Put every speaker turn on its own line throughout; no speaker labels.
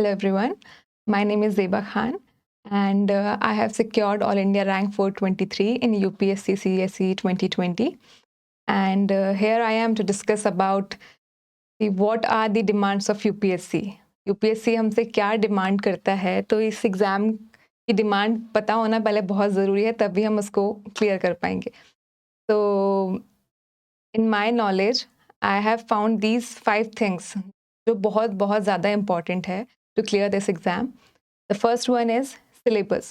Hello everyone, my name is Zeba Khan and I have secured All India Rank 423 in UPSC CSE 2020 and here I am to discuss about what are the demands of UPSC. UPSC हमसे क्या demand करता है, तो इस exam की demand पता होना पहले बहुत ज़रूरी है, तभी हम उसको क्लियर कर पाएंगे. तो in my knowledge I have found these 5 things जो बहुत बहुत ज़्यादा इम्पॉर्टेंट है to clear this exam. The first one is syllabus.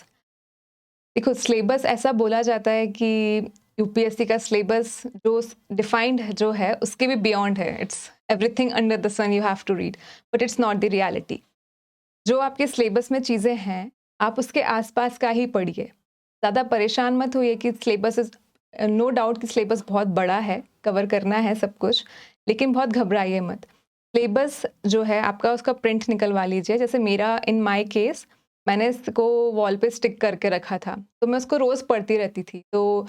देखो सिलेबस ऐसा बोला जाता है कि यूपीएससी का सिलेबस जो डिफाइंड जो है उसके भी बियॉन्ड है. It's everything under the sun you have to read, but it's not the reality. जो आपके सिलेबस में चीज़ें हैं आप उसके आसपास का ही पढ़िए. ज़्यादा परेशान मत होइए कि सिलेबस इज नो डाउट कि सिलेबस बहुत बड़ा है, कवर करना है सब कुछ, लेकिन बहुत घबराइए मत. सिलेबस जो है आपका उसका प्रिंट निकलवा लीजिए. जैसे मेरा इन माय केस मैंने इसको वॉल पे स्टिक करके रखा था, तो मैं उसको रोज़ पढ़ती रहती थी. तो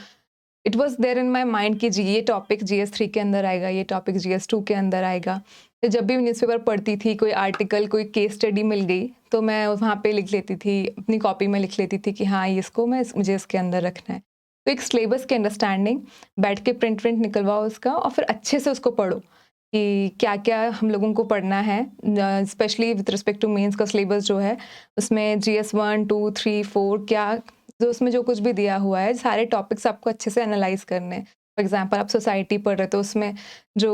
it was there in my mind कि जी ये टॉपिक GS3 के अंदर आएगा, ये टॉपिक GS2 के अंदर आएगा. तो जब भी न्यूज़पेपर पढ़ती थी, कोई आर्टिकल कोई केस स्टडी मिल गई, तो मैं वहाँ पे लिख लेती थी, अपनी कॉपी में लिख लेती थी कि हाँ इसको मुझे इसके अंदर रखना है. तो एक सिलेबस की अंडरस्टैंडिंग, बैठ के प्रिंट निकलवाओ उसका और फिर अच्छे से उसको पढ़ो कि क्या क्या हम लोगों को पढ़ना है. Especially with respect to mains का सिलेबस जो है उसमें GS1, 2, 3, 4 क्या जो उसमें जो कुछ भी दिया हुआ है, सारे टॉपिक्स आपको अच्छे से एनालाइज करने हैं. फॉर एग्जांपल आप सोसाइटी पढ़ रहे हो तो उसमें जो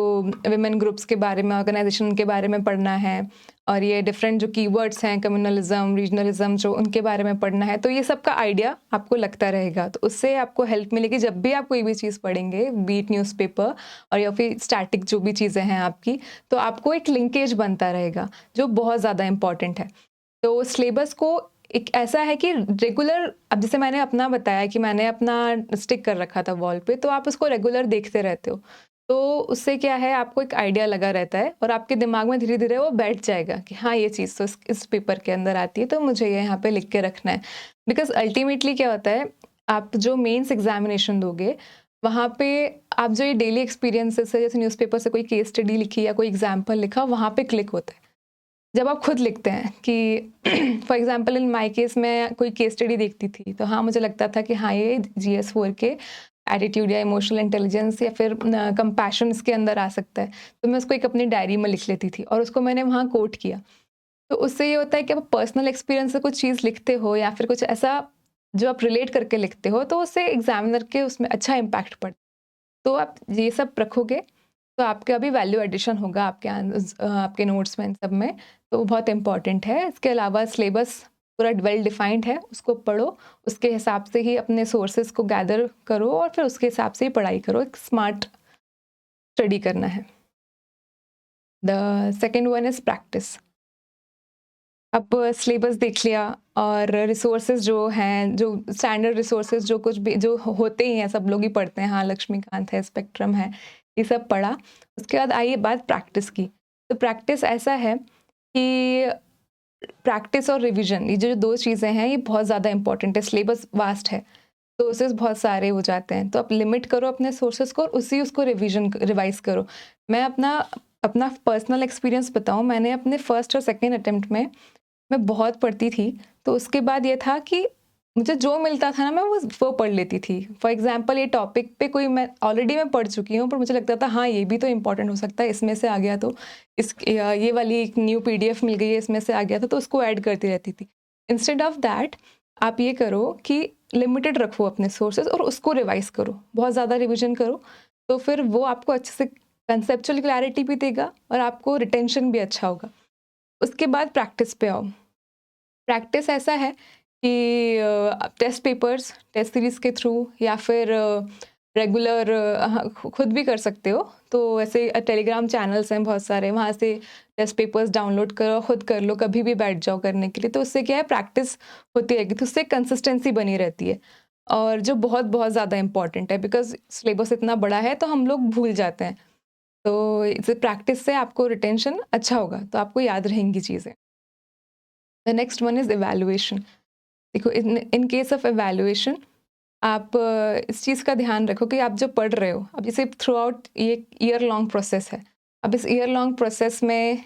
विमेन ग्रुप्स के बारे में, ऑर्गेनाइजेशन के बारे में पढ़ना है, और ये डिफरेंट जो कीवर्ड्स हैं, कम्युनलिज्म, रीजनलिज्म, जो उनके बारे में पढ़ना है. तो ये सब का आइडिया आपको लगता रहेगा, तो उससे आपको हेल्प मिलेगी जब भी आप कोई भी चीज़ पढ़ेंगे, बीट न्यूज़पेपर और या फिर स्टैटिक जो भी चीज़ें हैं आपकी, तो आपको एक लिंकेज बनता रहेगा जो बहुत ज़्यादा इंपॉर्टेंट है. तो सिलेबस को एक ऐसा है कि रेगुलर, अब जैसे मैंने अपना बताया कि मैंने अपना स्टिक कर रखा था वॉल पे, तो आप उसको रेगुलर देखते रहते हो, तो उससे क्या है आपको एक आइडिया लगा रहता है और आपके दिमाग में धीरे धीरे वो बैठ जाएगा कि हाँ ये चीज़ तो इस पेपर के अंदर आती है, तो मुझे ये यहाँ पे लिख के रखना है. बिकॉज अल्टीमेटली क्या होता है, आप जो मेंस एग्जामिनेशन दोगे वहाँ पे आप जो ये डेली एक्सपीरियंसेस है, जैसे न्यूज़पेपर से कोई केस स्टडी लिखी या कोई एग्जाम्पल लिखा, वहाँ पे क्लिक होता है. जब आप खुद लिखते हैं कि for example in my case मैं कोई केस स्टडी देखती थी, तो हाँ मुझे लगता था कि हाँ ये GS4 के एटीट्यूड या इमोशनल इंटेलिजेंस या फिर कंपैशन इसके अंदर आ सकता है, तो मैं उसको एक अपनी डायरी में लिख लेती थी और उसको मैंने वहाँ कोट किया. तो उससे ये होता है कि आप पर्सनल एक्सपीरियंस से कुछ चीज़ लिखते हो या फिर कुछ ऐसा जो आप रिलेट करके लिखते हो, तो उससे एग्जामिनर के उसमें अच्छा इम्पैक्ट पड़ता है. तो आप ये सब रखोगे तो आपका अभी वैल्यू एडिशन होगा आपके नोट्स में, इन सब में, तो बहुत इंपॉर्टेंट है. इसके अलावा सिलेबस पूरा वेल डिफाइंड है, उसको पढ़ो, उसके हिसाब से ही अपने सोर्सेज को गैदर करो और फिर उसके हिसाब से ही पढ़ाई करो. एक स्मार्ट स्टडी करना है. The second one is practice. अब सिलेबस देख लिया और रिसोर्सेज जो हैं, जो स्टैंडर्ड रिसोर्सेज जो कुछ भी जो होते ही हैं, सब लोग ही पढ़ते हैं, हाँ लक्ष्मीकांत है, स्पेक्ट्रम है, ये सब पढ़ा. उसके बाद आइए बात प्रैक्टिस की. तो प्रैक्टिस ऐसा है कि प्रैक्टिस और रिवीजन, ये जो दो चीज़ें हैं ये बहुत ज़्यादा इंपॉर्टेंट है. सिलेबस वास्ट है, सोर्सेज बहुत सारे हो जाते हैं, तो आप लिमिट करो अपने सोर्सेज को और उसको रिवाइज करो. मैं अपना पर्सनल एक्सपीरियंस बताऊँ, मैंने अपने फर्स्ट और सेकेंड अटेम्प्ट में मैं बहुत पढ़ती थी, तो उसके बाद ये था कि मुझे जो मिलता था ना मैं वो पढ़ लेती थी. फॉर एग्जांपल ये टॉपिक पे कोई मैं ऑलरेडी मैं पढ़ चुकी हूँ, पर मुझे लगता था हाँ ये भी तो इंपॉर्टेंट हो सकता है, इसमें से आ गया तो ये वाली एक न्यू PDF मिल गई है, इसमें से आ गया था, तो उसको ऐड करती रहती थी. इंस्टेड ऑफ दैट आप ये करो कि लिमिटेड रखो अपने सोर्सेज और उसको रिवाइज करो, बहुत ज़्यादा रिविजन करो, तो फिर वो आपको अच्छे से कंसेप्चुअल क्लैरिटी भी देगा और आपको रिटेंशन भी अच्छा होगा. उसके बाद प्रैक्टिस पे आओ. प्रैक्टिस ऐसा है कि टेस्ट पेपर्स, टेस्ट सीरीज़ के थ्रू या फिर रेगुलर खुद भी कर सकते हो. तो ऐसे टेलीग्राम चैनल्स हैं बहुत सारे, वहाँ से टेस्ट पेपर्स डाउनलोड करो, खुद कर लो, कभी भी बैठ जाओ करने के लिए. तो उससे क्या है, प्रैक्टिस होती रहेगी, तो उससे कंसिस्टेंसी बनी रहती है. और जो बहुत बहुत ज़्यादा इंपॉर्टेंट है, बिकॉज सिलेबस इतना बड़ा है तो हम लोग भूल जाते हैं, तो इस प्रैक्टिस से आपको रिटेंशन अच्छा होगा, तो आपको याद रहेंगी चीज़ें. The next one is evaluation. देखो इन केस ऑफ एवेलुएशन आप इस चीज़ का ध्यान रखो कि आप जो पढ़ रहे हो, अब जैसे थ्रू आउट ये ईयर लॉन्ग प्रोसेस है, अब इस ईयर लॉन्ग प्रोसेस में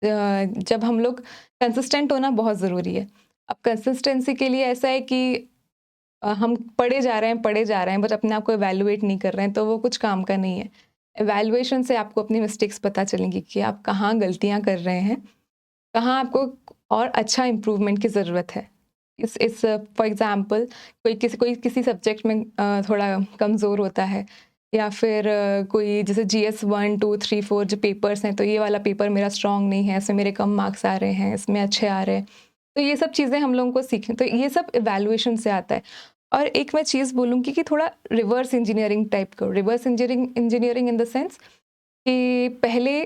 जब हम लोग कंसिस्टेंट होना बहुत ज़रूरी है। अब कंसिस्टेंसी के लिए ऐसा है कि हम पढ़े जा रहे हैं बट अपने आप को इवैल्यूएट नहीं कर रहे हैं, तो वो कुछ काम का नहीं है। इवैल्यूएशन से आपको अपनी मिस्टेक्स पता चलेंगी कि आप कहाँ गलतियाँ कर रहे हैं, कहाँ आपको और अच्छा इम्प्रूवमेंट की ज़रूरत है। इस फॉर एग्ज़ाम्पल कोई किसी सब्जेक्ट में थोड़ा कमज़ोर होता है, या फिर कोई जैसे जीएस 1, 2, 3, 4 जो पेपर्स हैं, तो ये वाला पेपर मेरा स्ट्रॉन्ग नहीं है, इसमें मेरे कम मार्क्स आ रहे हैं, इसमें अच्छे आ रहे हैं। तो ये सब चीज़ें हम लोगों को सीखें, तो ये सब इवैल्यूएशन से आता है। और एक मैं चीज़ बोलूँगी कि थोड़ा रिवर्स इंजीनियरिंग टाइप करो। Reverse engineering in the sense कि पहले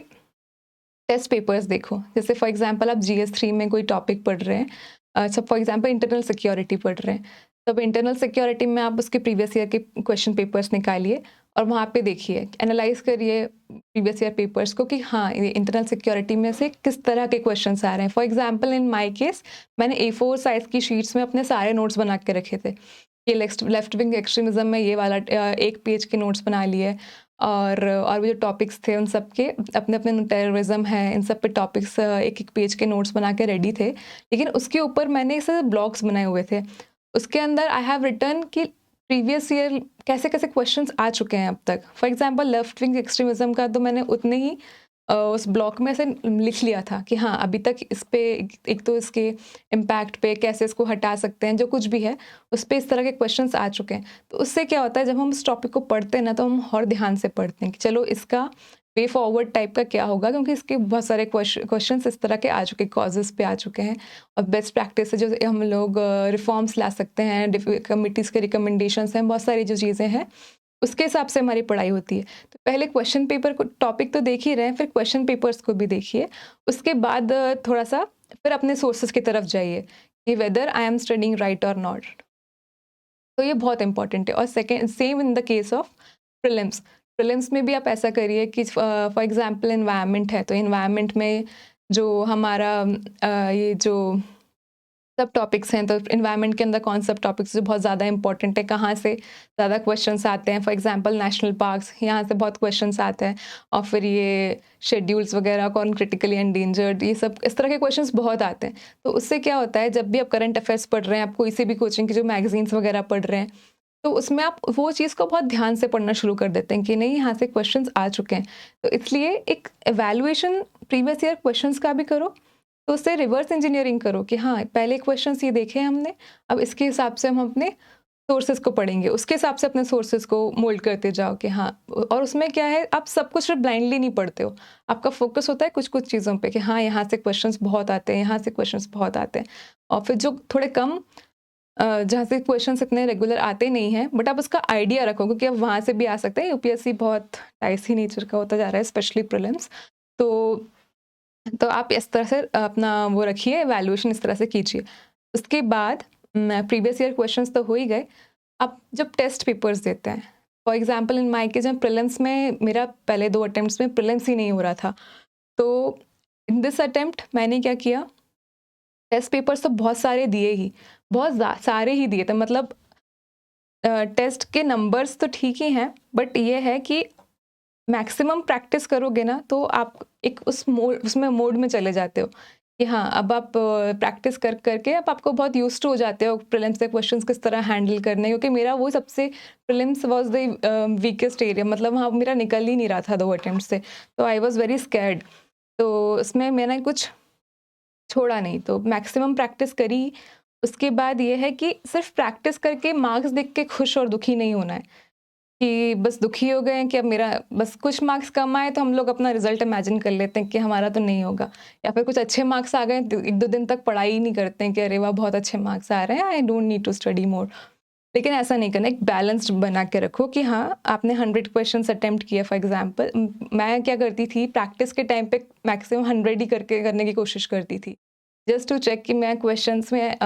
टेस्ट पेपर्स देखो। जैसे फॉर एग्जांपल आप जीएस 3 में कोई टॉपिक पढ़ रहे हैं, सब फॉर एग्जांपल इंटरनल सिक्योरिटी पढ़ रहे हैं, तब इंटरनल सिक्योरिटी में आप उसके प्रीवियस ईयर के क्वेश्चन पेपर्स निकालिए और वहाँ पे देखिए, एनालाइज करिए प्रीवियस ईयर पेपर्स को कि हाँ, ये इंटरनल सिक्योरिटी में से किस तरह के क्वेश्चन आ रहे हैं। For example in my case मैंने A4 साइज़ की शीट्स में अपने सारे नोट्स बना के रखे थे। ये लेफ्ट विंग एक्सट्रीमिज्म में ये वाला एक पेज के नोट्स बना लिए, और भी जो टॉपिक्स थे उन सब के अपने अपने, टेररिज्म है, इन सब पे टॉपिक्स एक एक पेज के नोट्स बना के रेडी थे। लेकिन उसके ऊपर मैंने इसे ब्लॉग्स बनाए हुए थे। उसके अंदर आई हैव रिटन कि प्रीवियस ईयर कैसे कैसे क्वेश्चंस आ चुके हैं अब तक। For example left wing extremism का तो मैंने उतने ही उस ब्लॉक में से लिख लिया था कि हाँ, अभी तक इस पे एक तो इसके इम्पैक्ट पे कैसे इसको हटा सकते हैं, जो कुछ भी है उस पे इस तरह के क्वेश्चंस आ चुके हैं। तो उससे क्या होता है, जब हम इस टॉपिक को पढ़ते हैं ना, तो हम और ध्यान से पढ़ते हैं कि चलो इसका वे फॉरवर्ड टाइप का क्या होगा, क्योंकि इसके बहुत सारे क्वेश्चंस इस तरह के आ चुके, कॉजेस पे आ चुके हैं, और बेस्ट प्रैक्टिस जो हम लोग रिफॉर्म्स ला सकते हैं, कमिटीज़ के रिकमेंडेशंस हैं, बहुत सारी जो चीज़ें हैं उसके हिसाब से हमारी पढ़ाई होती है। तो पहले क्वेश्चन पेपर को, टॉपिक तो देख ही रहे हैं, फिर क्वेश्चन पेपर्स को भी देखिए। उसके बाद थोड़ा सा फिर अपने सोर्सेज की तरफ जाइए कि whether I am studying right और नॉट। तो ये बहुत इंपॉर्टेंट है। और second, same in the case of prelims. Prelims में भी आप ऐसा करिए कि फॉर एग्जांपल एनवायरनमेंट है, तो एनवायरनमेंट में जो हमारा ये जो सब टॉपिक्स हैं, तो एनवायरनमेंट के अंदर कौन सब टॉपिक्स जो बहुत ज़्यादा इंपॉर्टेंट है, कहाँ से ज़्यादा क्वेश्चंस आते हैं। फॉर एग्जांपल नेशनल पार्क्स, यहाँ से बहुत क्वेश्चंस आते हैं। और फिर ये शेड्यूल्स वगैरह, कौन क्रिटिकली एंडेंजर्ड, ये सब इस तरह के क्वेश्चंस बहुत आते हैं। तो उससे क्या होता है, जब भी आप करंट अफेयर्स पढ़ रहे हैं, आप कोई से भी कोचिंग की जो मैगजीन्स वगैरह पढ़ रहे हैं, तो उसमें आप वो चीज़ को बहुत ध्यान से पढ़ना शुरू कर देते हैं कि नहीं, यहाँ से क्वेश्चंस आ चुके हैं। तो इसलिए एक एवेल्युएशन प्रीवियस ईयर क्वेश्चंस का भी करो, तो उससे रिवर्स इंजीनियरिंग करो कि हाँ, पहले क्वेश्चंस ये देखे हमने, अब इसके हिसाब से हम अपने सोर्सेज को पढ़ेंगे, उसके हिसाब से अपने सोर्सेज को मोल्ड करते जाओ कि हाँ। और उसमें क्या है, आप सब कुछ ब्लाइंडली नहीं पढ़ते हो, आपका फोकस होता है कुछ कुछ चीज़ों पे कि हाँ, यहाँ से क्वेश्चंस बहुत आते हैं, यहाँ से क्वेश्चंस बहुत आते हैं। और फिर जो थोड़े कम जहाँ से क्वेश्चंस इतने रेगुलर आते नहीं हैं, बट आप उसका आइडिया रखो, क्योंकि अब वहाँ से भी आ सकते हैं। यूपीएससी बहुत डाइसी नेचर का होता जा रहा है, स्पेशली प्रीलिम्स। तो आप इस तरह से अपना वो रखिए, वैल्यूएशन इस तरह से कीजिए। उसके बाद प्रीवियस ईयर क्वेश्चंस तो हो ही गए। आप जब टेस्ट पेपर्स देते हैं, for example in my case, जब प्रीलिम्स में मेरा पहले 2 अटेम्प्ट्स में प्रीलिम्स ही नहीं हो रहा था, तो इन दिस अटेम्प्ट मैंने क्या किया, टेस्ट पेपर्स तो बहुत सारे दिए ही, बहुत सारे ही दिए थे। मतलब टेस्ट के नंबर्स तो ठीक ही हैं, बट ये है कि मैक्सिमम प्रैक्टिस करोगे ना, तो आप एक उसमें मोड में चले जाते हो कि हाँ, अब आप प्रैक्टिस कर करके अब आपको बहुत यूज्ड हो जाते हो प्रीलिम्स के क्वेश्चंस किस तरह हैंडल करने। क्योंकि मेरा वो सबसे, prelims was the weakest area, मतलब वहाँ मेरा निकल ही नहीं रहा था 2 अटेम्प्ट से, तो आई वाज वेरी स्कैर्ड। तो उसमें मैंने कुछ छोड़ा नहीं, तो मैक्सिमम प्रैक्टिस करी। उसके बाद ये है कि सिर्फ प्रैक्टिस करके मार्क्स देख के खुश और दुखी नहीं होना है कि बस दुखी हो गए हैं कि अब मेरा बस कुछ मार्क्स कम आए तो हम लोग अपना रिजल्ट इमेजिन कर लेते हैं कि हमारा तो नहीं होगा, या फिर कुछ अच्छे मार्क्स आ गए तो 1-2 दिन तक पढ़ाई ही नहीं करते हैं कि अरे वाह, बहुत अच्छे मार्क्स आ रहे हैं, I don't need to study more. लेकिन ऐसा नहीं करना, एक बैलेंस्ड बना के रखो कि हाँ, आपने 100 क्वेश्चंस अटेम्प्ट किया। फॉर एग्जांपल मैं क्या करती थी, प्रैक्टिस के टाइम पे मैक्सिमम 100 ही करने की कोशिश करती थी, जस्ट टू चेक कि मैं क्वेश्चंस में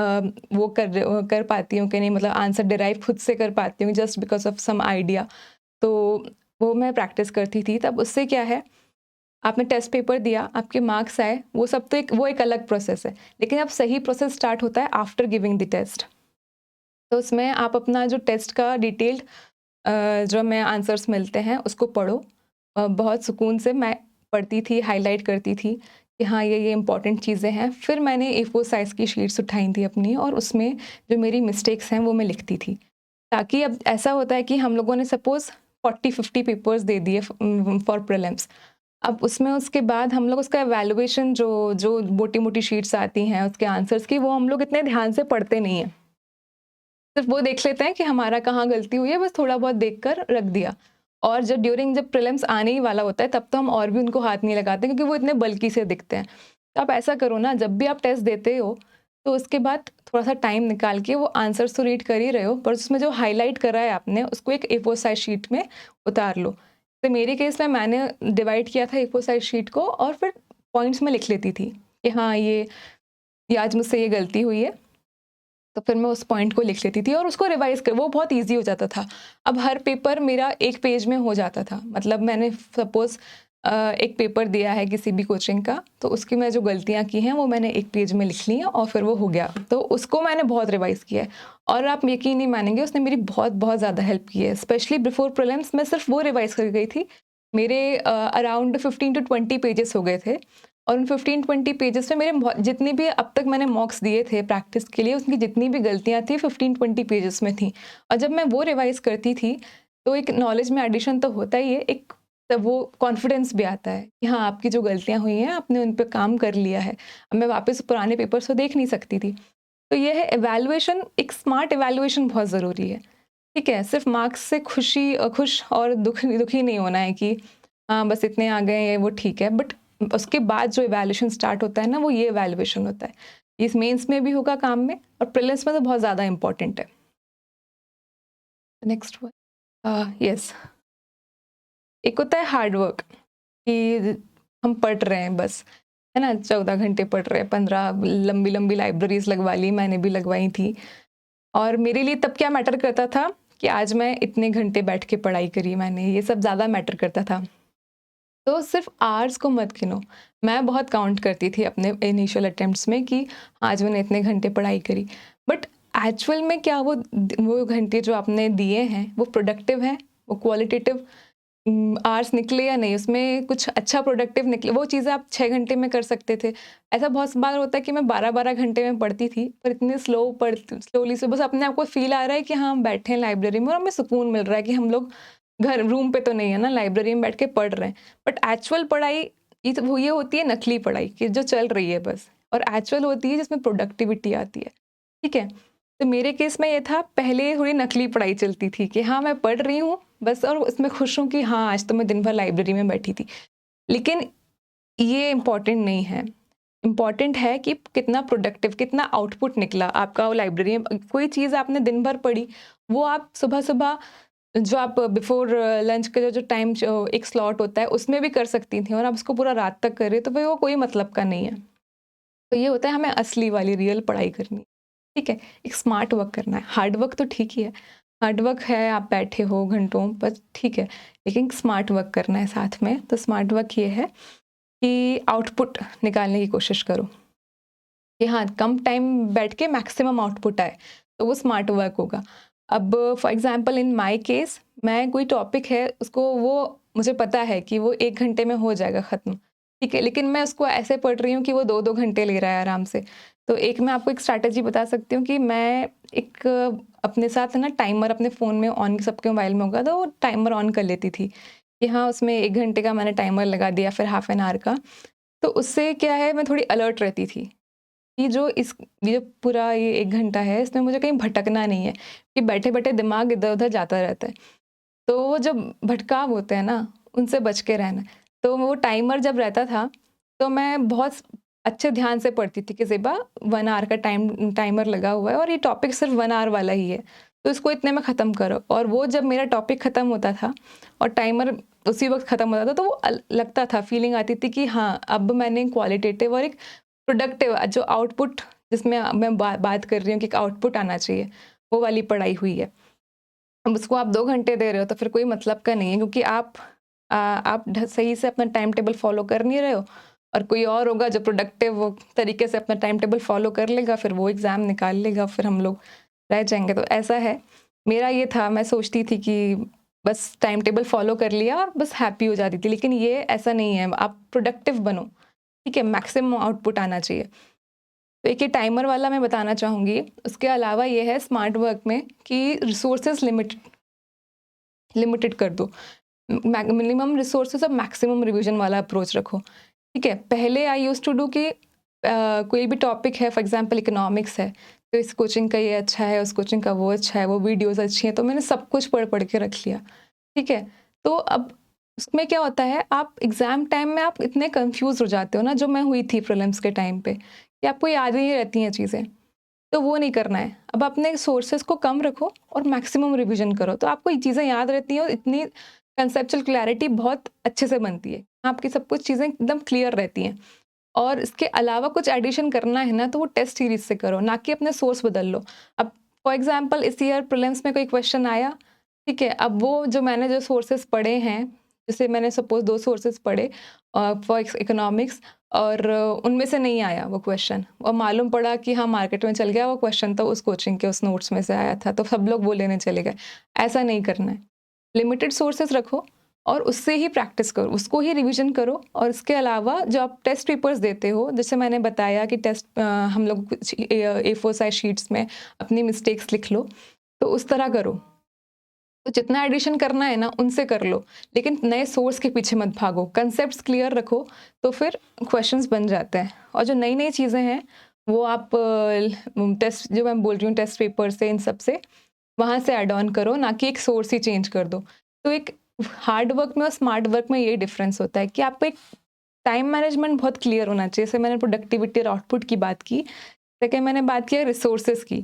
वो कर पाती हूँ कि नहीं, मतलब आंसर डिराइव खुद से कर पाती हूँ, just because of some idea. तो वो मैं प्रैक्टिस करती थी। तब उससे क्या है, आपने टेस्ट पेपर दिया, आपके मार्क्स आए, वो सब तो एक अलग प्रोसेस है। लेकिन अब सही प्रोसेस स्टार्ट होता है आफ्टर गिविंग द टेस्ट। तो उसमें आप अपना जो टेस्ट का डिटेल्ड जो हमें आंसर्स मिलते हैं उसको पढ़ो। बहुत सुकून से मैं पढ़ती थी, हाईलाइट करती थी कि हाँ ये इंपॉर्टेंट चीज़ें हैं। फिर मैंने A4 साइज़ की शीट्स उठाई थी अपनी और उसमें जो मेरी मिस्टेक्स हैं वो मैं लिखती थी। ताकि अब ऐसा होता है कि हम लोगों ने सपोज़ 40-50 पेपर्स दे दिए फॉर प्रीलिम्स। अब उसमें उसके बाद हम लोग उसका इवैल्यूएशन जो जो मोटी-मोटी शीट्स आती हैं उसके आंसर्स की, वो हम लोग इतने ध्यान से पढ़ते नहीं हैं। सिर्फ वो देख लेते हैं कि हमारा कहाँ गलती हुई है, बस थोड़ा बहुत देखकर रख दिया। और जब प्रीलिम्स आने ही वाला होता है तब तो हम और भी उनको हाथ नहीं लगाते क्योंकि वो इतने बल्की से दिखते हैं। तो आप ऐसा करो ना, जब भी आप टेस्ट देते हो तो उसके बाद थोड़ा-सा टाइम निकाल के वो आंसर्स तो रीड कर ही रहे हो, पर उसमें जो हाइलाइट करा है आपने उसको एक A4 साइज़ शीट में उतार लो। तो मेरे केस में मैंने डिवाइड किया था A4 साइज़ शीट को और फिर पॉइंट्स में लिख लेती थी कि हाँ, ये आज मुझसे ये गलती हुई है। तो फिर मैं उस पॉइंट को लिख लेती थी और उसको रिवाइज़ कर वो बहुत ईज़ी हो जाता था। अब हर पेपर मेरा 1 पेज में हो जाता था। मतलब मैंने सपोज़ एक पेपर दिया है किसी भी कोचिंग का, तो उसकी मैं जो गलतियाँ की हैं वो मैंने 1 पेज में लिख ली हैं और फिर वो हो गया। तो उसको मैंने बहुत रिवाइज़ किया है और आप यकीन नहीं मानेंगे, उसने मेरी बहुत ज़्यादा हेल्प की है। स्पेशली बिफोर प्रीलिम्स मैं सिर्फ वो रिवाइज़ करके गई थी। मेरे अराउंड 15 टू 20 पेजेज़ हो गए थे और उन 15-20 पेजेस में मेरे बहुत जितनी भी अब तक मैंने मॉक्स दिए थे प्रैक्टिस के लिए, उसकी जितनी भी गलतियाँ थी 15-20 पेजेस में थी। और जब मैं वो रिवाइज़ करती थी, तो एक नॉलेज में एडिशन तो होता ही है, एक तब वो कॉन्फिडेंस भी आता है कि हाँ, आपकी जो गलतियाँ हुई हैं, आपने उन पे काम कर लिया है। अब मैं वापस पुराने पेपर्स को देख नहीं सकती थी। तो ये है इवैल्यूएशन, एक स्मार्ट इवैल्यूएशन बहुत ज़रूरी है। ठीक है? सिर्फ़ मार्क्स से खुश और दुखी नहीं होना है कि हाँ, बस इतने आ गए हैं, वो ठीक है। बट उसके बाद जो इवैल्यूएशन स्टार्ट होता है ना, वो ये इवैल्यूएशन होता है। इस मेंस में भी होगा काम में और प्रीलिम्स में तो बहुत ज़्यादा इम्पोर्टेंट है। नेक्स्ट वन यस, एक होता है हार्ड वर्क कि हम पढ़ रहे हैं बस, है ना? 14 घंटे पढ़ रहे हैं, 15 लंबी-लंबी लाइब्रेरीज़ लगवा ली, मैंने भी लगवाई थी। और मेरे लिए तब क्या मैटर करता था कि आज मैं इतने घंटे बैठ के पढ़ाई करी मैंने, ये सब ज़्यादा मैटर करता था। तो सिर्फ़ आवर्स को मत गिनो। मैं बहुत काउंट करती थी अपने इनिशियल अटेम्प्ट्स में कि आज मैंने इतने घंटे पढ़ाई करी। बट एक्चुअल में क्या वो घंटे जो आपने दिए हैं, वो प्रोडक्टिव हैं? वो क्वालिटेटिव आवर्स निकले या नहीं? उसमें कुछ अच्छा प्रोडक्टिव निकले? वो चीज़ें आप 6 घंटे में कर सकते थे। ऐसा बहुत बार होता है कि मैं 12-12 घंटे में पढ़ती थी, पर इतनी स्लोली से बस अपने आप को फ़ील आ रहा है कि हाँ, हम बैठे हैं लाइब्रेरी में और हमें सुकून मिल रहा है कि हम लोग घर रूम पे तो नहीं है ना, लाइब्रेरी में बैठ के पढ़ रहे हैं। बट एक्चुअल पढ़ाई ये होती है नकली पढ़ाई कि जो चल रही है बस, और एक्चुअल होती है जिसमें प्रोडक्टिविटी आती है। ठीक है? तो मेरे केस में ये था, पहले थोड़ी नकली पढ़ाई चलती थी कि हाँ, मैं पढ़ रही हूँ बस और उसमें खुश हूँ कि हाँ, आज तो मैं दिन भर लाइब्रेरी में बैठी थी। लेकिन ये इम्पोर्टेंट नहीं है। इम्पोर्टेंट है कि कितना प्रोडक्टिव, कितना आउटपुट निकला आपका वो लाइब्रेरी में। कोई चीज़ आपने दिन भर पढ़ी, वो आप सुबह-सुबह जो आप बिफ़ोर लंच का जो टाइम एक स्लॉट होता है, उसमें भी कर सकती थीं और आप उसको पूरा रात तक कर रहे हो, तो फिर वो कोई मतलब का नहीं है। तो ये होता है हमें असली वाली रियल पढ़ाई करनी है, ठीक है? एक स्मार्ट वर्क करना है। हार्ड वर्क तो ठीक ही है, हार्ड वर्क है, आप बैठे हो घंटों बस ठीक है, लेकिन स्मार्ट वर्क करना है साथ में। तो स्मार्ट वर्क ये है कि आउटपुट निकालने की कोशिश करो कि हाँ, कम टाइम बैठ के मैक्सिमम आउटपुट आए, तो वो स्मार्ट वर्क होगा। अब for example in my case, मैं कोई टॉपिक है उसको वो मुझे पता है कि वो 1 घंटे में हो जाएगा ख़त्म, ठीक है? लेकिन मैं उसको ऐसे पढ़ रही हूँ कि वो 2-2 घंटे ले रहा है आराम से। तो एक मैं आपको एक स्ट्रैटेजी बता सकती हूँ कि मैं एक अपने साथ ना टाइमर अपने फ़ोन में ऑन, सबके मोबाइल में होगा तो वो टाइमर ऑन कर लेती थी कि हाँ, उसमें 1 घंटे का मैंने टाइमर लगा दिया, फिर हाफ एन आवर का। तो उससे क्या है, मैं थोड़ी अलर्ट रहती थी कि ये पूरा ये 1 घंटा है, इसमें मुझे कहीं भटकना नहीं है कि बैठे-बैठे दिमाग इधर-उधर जाता रहता है। तो वो जब भटकाव होते हैं ना, उनसे बच के रहना है। तो वो टाइमर जब रहता था, तो मैं बहुत अच्छे ध्यान से पढ़ती थी कि ज़ेबा 1 आवर का टाइमर लगा हुआ है और ये टॉपिक सिर्फ़ 1 आवर वाला ही है, तो इसको इतने में ख़त्म करो। और वो जब मेरा टॉपिक ख़त्म होता था और टाइमर उसी वक़्त ख़त्म होता था, तो वो लगता था, फ़ीलिंग आती थी कि हाँ, अब मैंने क्वालिटेटिव और एक प्रोडक्टिव जो आउटपुट, जिसमें मैं बात कर रही हूँ कि एक आउटपुट आना चाहिए, वो वाली पढ़ाई हुई है। अब उसको आप 2 घंटे दे रहे हो तो फिर कोई मतलब का नहीं है, क्योंकि आप सही से अपना टाइम टेबल फ़ॉलो कर नहीं रहे हो और कोई और होगा जो प्रोडक्टिव तरीके से अपना टाइम टेबल फ़ॉलो कर लेगा, फिर वो एग्ज़ाम निकाल लेगा, फिर हम लोग रह जाएँगे। तो ऐसा है, मेरा ये था, मैं सोचती थी कि बस टाइम टेबल फ़ॉलो कर लिया और बस हैप्पी हो जाती थी, लेकिन ये ऐसा नहीं है, आप प्रोडक्टिव बनो। ठीक है, मैक्सिमम आउटपुट आना चाहिए। तो एक ये टाइमर वाला मैं बताना चाहूँगी। उसके अलावा ये है स्मार्ट वर्क में कि रिसोर्सेज लिमिटेड कर दो। मिनिमम रिसोर्सेज और मैक्सिमम रिवीजन वाला अप्रोच रखो। ठीक है, पहले आई यूज टू डू कि कोई भी टॉपिक है, फॉर एग्जांपल इकोनॉमिक्स है, तो इस कोचिंग का ये अच्छा है, उस कोचिंग का वो अच्छा है, वो वीडियोस अच्छी हैं, तो मैंने सब कुछ पढ़ पढ़ के रख लिया। ठीक है, तो अब उसमें क्या होता है, आप एग्ज़ाम टाइम में आप इतने कंफ्यूज हो जाते हो ना, जो मैं हुई थी प्रीलिम्स के टाइम पे, कि आपको याद ही नहीं रहती हैं चीज़ें। तो वो नहीं करना है। अब अपने सोर्सेज को कम रखो और मैक्सिमम रिवीजन करो, तो आपको ये चीज़ें याद रहती हैं और इतनी कंसेप्चुअल क्लैरिटी बहुत अच्छे से बनती है। आपकी सब कुछ चीज़ें एकदम क्लियर रहती हैं। और इसके अलावा कुछ एडिशन करना है ना, तो वो टेस्ट सीरीज से करो, ना कि अपने सोर्स बदल लो। अब फॉर एग्जांपल इस ईयर प्रीलिम्स में कोई क्वेश्चन आया, ठीक है, अब वो जो मैंने जो सोर्सेज पढ़े हैं, जैसे मैंने सपोज 2 सोर्सेज पढ़े फॉर इकोनॉमिक्स, और उनमें से नहीं आया वो क्वेश्चन, और मालूम पड़ा कि हाँ मार्केट में चल गया वो क्वेश्चन, तो उस कोचिंग के उस नोट्स में से आया था, तो सब लोग वो लेने चले गए। ऐसा नहीं करना है। लिमिटेड सोर्सेज रखो और उससे ही प्रैक्टिस करो, उसको ही रिवीजन करो। और इसके अलावा जो आप टेस्ट पेपर्स देते हो, जैसे मैंने बताया कि टेस्ट हम लोग A4 साइज शीट्स में अपनी मिस्टेक्स लिख लो, तो उस तरह करो। तो जितना एडिशन करना है ना, उनसे कर लो, लेकिन नए सोर्स के पीछे मत भागो। कंसेप्ट्स क्लियर रखो, तो फिर क्वेश्चंस बन जाते हैं। और जो नई नई चीज़ें हैं वो आप टेस्ट, जो मैं बोल रही हूँ टेस्ट पेपर से, इन सब से वहाँ से ऐड ऑन करो, ना कि एक सोर्स ही चेंज कर दो। तो एक हार्ड वर्क में और स्मार्ट वर्क में ये डिफरेंस होता है कि आपको एक टाइम मैनेजमेंट बहुत क्लियर होना चाहिए। जैसे मैंने प्रोडक्टिविटी और आउटपुट की बात की, सेकेंड मैंने बात किया रिसोर्सेज की।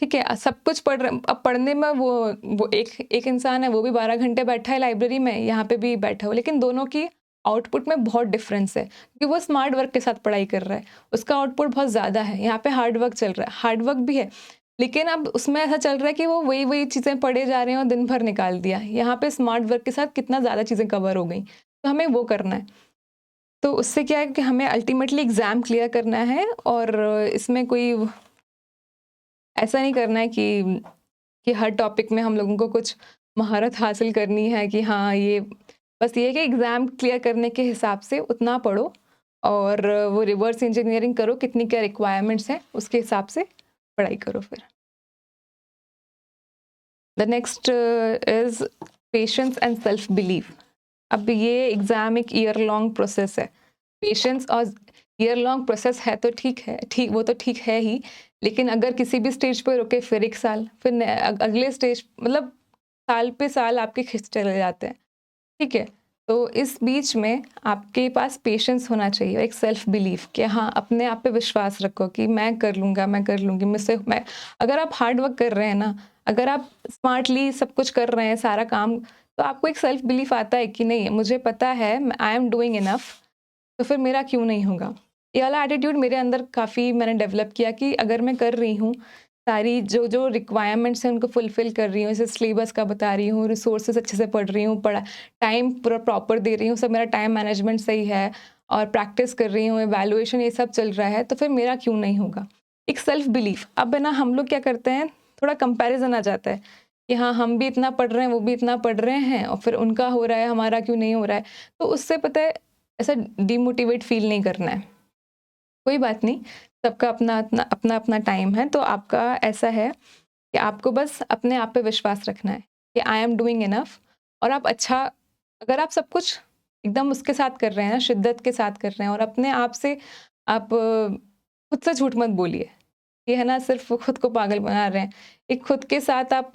ठीक है, सब कुछ पढ़ रहे, अब पढ़ने में वो एक इंसान है, वो भी 12 घंटे बैठा है लाइब्रेरी में, यहाँ पे भी बैठा हो, लेकिन दोनों की आउटपुट में बहुत डिफरेंस है, क्योंकि वो स्मार्ट वर्क के साथ पढ़ाई कर रहा है, उसका आउटपुट बहुत ज़्यादा है। यहाँ पे हार्ड वर्क चल रहा है, हार्ड वर्क भी है, लेकिन अब उसमें ऐसा चल रहा है कि वो वही वही चीज़ें पढ़े जा रहे हैं और दिन भर निकाल दिया। यहाँ पे स्मार्ट वर्क के साथ कितना ज़्यादा चीज़ें कवर हो गई, तो हमें वो करना है। तो उससे क्या है कि हमें अल्टीमेटली एग्ज़ाम क्लियर करना है, और इसमें कोई ऐसा नहीं करना है कि हर टॉपिक में हम लोगों को कुछ महारत हासिल करनी है कि हाँ ये, बस ये है कि एग्ज़ाम क्लियर करने के हिसाब से उतना पढ़ो, और वो रिवर्स इंजीनियरिंग करो, कितनी क्या रिक्वायरमेंट्स हैं उसके हिसाब से पढ़ाई करो फिर। The next is patience and self believe. अब ये एग्ज़ाम एक ईयर लॉन्ग प्रोसेस है। पेशेंस और ईयर लॉन्ग प्रोसेस है तो ठीक है, वो तो ठीक है ही, लेकिन अगर किसी भी स्टेज पे रुके फिर 1 साल, फिर अगले स्टेज, मतलब साल पे साल आपके खिंच चले जाते हैं। ठीक है, तो इस बीच में आपके पास पेशेंस होना चाहिए, एक सेल्फ बिलीफ कि हाँ, अपने आप पे विश्वास रखो कि मैं कर लूँगा, मैं कर लूँगी, मुझसे मैं। अगर आप हार्ड वर्क कर रहे हैं ना, अगर आप स्मार्टली सब कुछ कर रहे हैं सारा काम, तो आपको एक सेल्फ बिलीफ आता है कि नहीं, मुझे पता है आई एम डूइंग इनफ, तो फिर मेरा क्यों नहीं होगा। ये वाला एटीट्यूड मेरे अंदर काफ़ी मैंने डेवलप किया कि अगर मैं कर रही हूँ, सारी जो जो रिक्वायरमेंट्स हैं उनको फुलफ़िल कर रही हूँ, जैसे सिलेबस का बता रही हूँ, रिसोर्सेज़ अच्छे से पढ़ रही हूँ, टाइम पूरा प्रॉपर दे रही हूँ, सब मेरा टाइम मैनेजमेंट सही है, और प्रैक्टिस कर रही हूँ, इवैल्यूएशन ये सब चल रहा है, तो फिर मेरा क्यों नहीं होगा। एक सेल्फ बिलीफ। अब है ना, हम लोग क्या करते हैं, थोड़ा कंपैरिजन आ जाता है कि हाँ, हम भी इतना पढ़ रहे हैं, वो भी इतना पढ़ रहे हैं, और फिर उनका हो रहा है, हमारा क्यों नहीं हो रहा है। तो उससे पता है, ऐसा डिमोटिवेट फील नहीं करना है। कोई बात नहीं, सबका अपना टाइम है। तो आपका ऐसा है कि आपको बस अपने आप पे विश्वास रखना है कि आई एम डूइंग इनफ। और आप अच्छा, अगर आप सब कुछ एकदम उसके साथ कर रहे हैं ना, शिद्दत के साथ कर रहे हैं, और अपने आप से आप खुद से झूठ मत बोलिए, ये है ना, सिर्फ खुद को पागल बना रहे हैं। एक खुद के साथ आप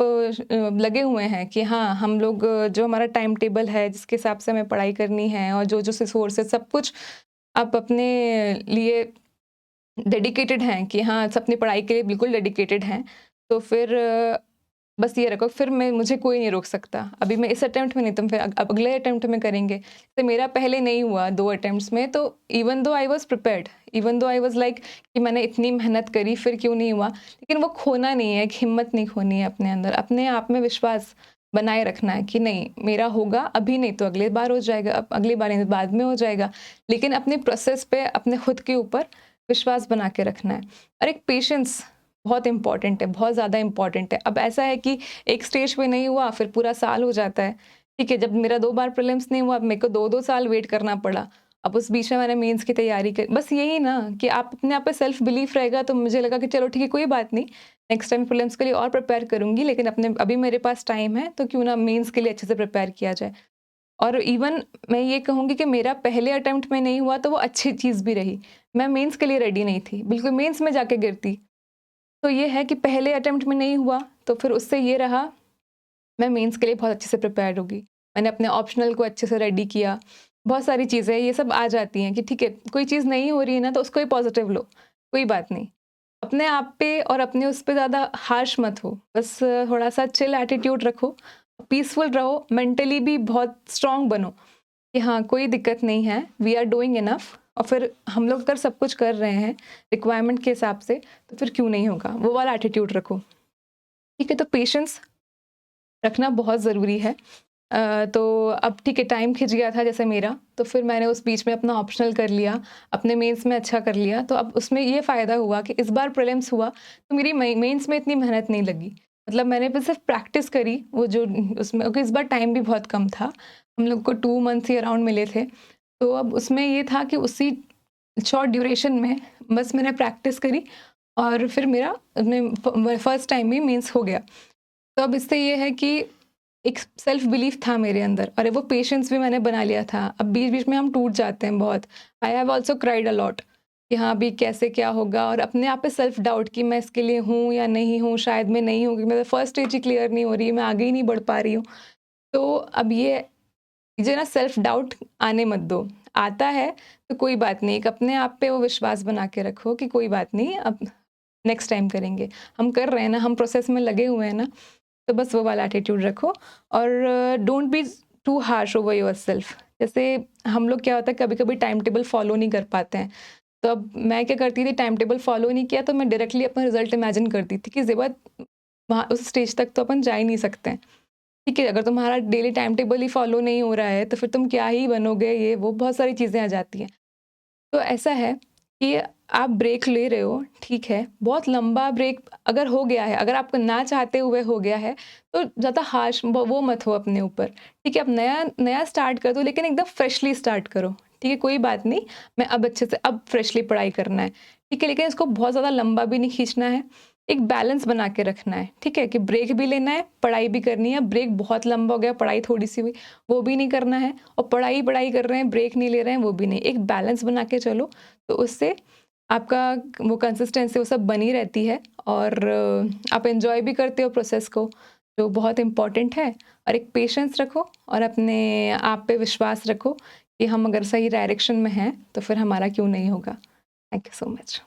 लगे हुए हैं कि हाँ, हम लोग जो हमारा टाइम टेबल है, जिसके हिसाब से हमें पढ़ाई करनी है, और जो जो सोर्स है, सब कुछ आप अपने लिए डेडिकेटेड हैं कि हाँ, अपनी पढ़ाई के लिए बिल्कुल डेडिकेटेड हैं, तो फिर बस ये रखो, फिर मुझे कोई नहीं रोक सकता। अभी मैं इस अटेम्प्ट में नहीं, तुम फिर अगले अटेम्प्ट में करेंगे। तो मेरा पहले नहीं हुआ 2 अटेम्प्ट्स में, तो even though I was prepared, even though I was like कि मैंने इतनी मेहनत करी, फिर क्यों नहीं हुआ। लेकिन वो खोना नहीं है, एक हिम्मत नहीं खोनी है अपने अंदर, अपने आप में विश्वास बनाए रखना है कि नहीं, मेरा होगा, अभी नहीं तो अगले बार हो जाएगा, अब अगली बार नहीं तो बाद में हो जाएगा। लेकिन अपने प्रोसेस पे, अपने खुद के ऊपर विश्वास बना के रखना है। और एक पेशेंस बहुत इंपॉर्टेंट है, बहुत ज़्यादा इंपॉर्टेंट है। अब ऐसा है कि एक स्टेज पे नहीं हुआ, फिर पूरा साल हो जाता है। ठीक है, जब मेरा 2 बार प्रीलिम्स नहीं हुआ, मेरे को 2-2 साल वेट करना पड़ा, अब उस बीच में मैंने मेंस की तैयारी कर, बस यही ना कि आप अपने आप पे सेल्फ बिलीफ रहेगा तो मुझे लगा कि चलो ठीक है, कोई बात नहीं, नेक्स्ट टाइम प्रीलिम्स के लिए और प्रिपेयर करूँगी, लेकिन अपने अभी मेरे पास टाइम है तो क्यों ना मेंस के लिए अच्छे से प्रिपेयर किया जाए। और इवन मैं ये कहूँगी कि मेरा पहले अटेम्प्ट में नहीं हुआ तो वो अच्छी चीज़ भी रही। मैं मेंस के लिए रेडी नहीं थी, बिल्कुल मेंस में जाके गिरती। तो ये है कि पहले अटेम्प्ट में नहीं हुआ तो फिर उससे ये रहा, मैं मेंस के लिए बहुत अच्छे से प्रिपेयर्ड होगी। मैंने अपने ऑप्शनल को अच्छे से रेडी किया। बहुत सारी चीज़ें ये सब आ जाती हैं कि ठीक है, कोई चीज़ नहीं हो रही है ना तो उसको ही पॉजिटिव लो, कोई बात नहीं। अपने आप पे और अपने उस पे ज़्यादा हार्श मत हो, बस थोड़ा-सा चिल एटीट्यूड रखो, पीसफुल रहो, मेंटली भी बहुत स्ट्रॉन्ग बनो कि हाँ, कोई दिक्कत नहीं है, वी आर डूइंग इनफ। और फिर हम लोग अगर सब कुछ कर रहे हैं रिक्वायरमेंट के हिसाब से, तो फिर क्यों नहीं होगा? वो वाला एटीट्यूड रखो। ठीक है, तो पेशेंस रखना बहुत ज़रूरी है। तो अब ठीक है, टाइम खिंच गया था जैसे मेरा, तो फिर मैंने उस बीच में अपना ऑप्शनल कर लिया, अपने मेंस में अच्छा कर लिया, तो अब उसमें ये फ़ायदा हुआ कि इस बार प्रीलिम्स हुआ, तो मेरी मेंस में इतनी मेहनत नहीं लगी। मतलब मैंने बस सिर्फ प्रैक्टिस करी, वो जो उसमें, क्योंकि इस बार टाइम भी बहुत कम था, हम लोग को 2 मंथ्स ही अराउंड मिले थे। तो अब उसमें ये था कि उसी शॉर्ट ड्यूरेशन में बस मैंने प्रैक्टिस करी और फिर मेरा फर्स्ट टाइम ही मेंस हो गया। तो अब इससे ये है कि एक सेल्फ बिलीफ था मेरे अंदर, और वो पेशेंस भी मैंने बना लिया था। अब बीच-बीच में हम टूट जाते हैं बहुत। I have also cried a lot कि हाँ, अभी कैसे क्या होगा, और अपने आप पे सेल्फ डाउट कि मैं इसके लिए हूँ या नहीं हूँ, शायद मैं नहीं हूँ, क्योंकि मेरा फर्स्ट स्टेज ही क्लियर नहीं हो रही है, मैं आगे ही नहीं बढ़ पा रही हूँ। तो अब ये ना सेल्फ डाउट आने मत दो। आता है तो कोई बात नहीं, एक अपने आप पे वो विश्वास बना के रखो कि कोई बात नहीं, अब नेक्स्ट टाइम करेंगे। हम कर रहे हैं ना, हम प्रोसेस में लगे हुए हैं ना, तो बस वो वाला एटीट्यूड रखो। और don't be too harsh over yourself. जैसे हम लोग क्या होता है, कभी-कभी टाइम टेबल फॉलो नहीं कर पाते हैं। तो अब मैं क्या करती थी, टाइम टेबल फॉलो नहीं किया तो मैं डायरेक्टली अपना रिजल्ट इमेजिन करती थी कि ज़ेबा वहाँ उस स्टेज तक तो अपन जा ही नहीं सकते हैं। ठीक है, अगर तुम्हारा डेली टाइम टेबल ही फॉलो नहीं हो रहा है तो फिर तुम क्या ही बनोगे, ये वो बहुत सारी चीज़ें आ जाती हैं। तो ऐसा है कि आप ब्रेक ले रहे हो, ठीक है, बहुत लंबा ब्रेक अगर हो गया है, अगर आपको ना चाहते हुए हो गया है, तो ज़्यादा हार्श वो मत हो अपने ऊपर। ठीक है, अब नया नया स्टार्ट कर दो, लेकिन एकदम फ्रेशली स्टार्ट करो। ठीक है, कोई बात नहीं, मैं अब अच्छे से अब फ्रेशली पढ़ाई करना है। ठीक है, लेकिन इसको बहुत ज़्यादा लंबा भी नहीं खींचना है, एक बैलेंस बना के रखना है। ठीक है, कि ब्रेक भी लेना है, पढ़ाई भी करनी है। ब्रेक बहुत लंबा हो गया, पढ़ाई थोड़ी-सी हुई, वो भी नहीं करना है, और पढ़ाई कर रहे हैं, ब्रेक नहीं ले रहे हैं, वो भी नहीं। एक बैलेंस बना के चलो, तो उससे आपका वो कंसिस्टेंसी वो सब बनी रहती है, और आप एन्जॉय भी करते हो प्रोसेस को, जो बहुत इम्पोर्टेंट है। और एक पेशेंस रखो और अपने आप पे विश्वास रखो कि हम अगर सही डायरेक्शन में हैं, तो फिर हमारा क्यों नहीं होगा। Thank you so much.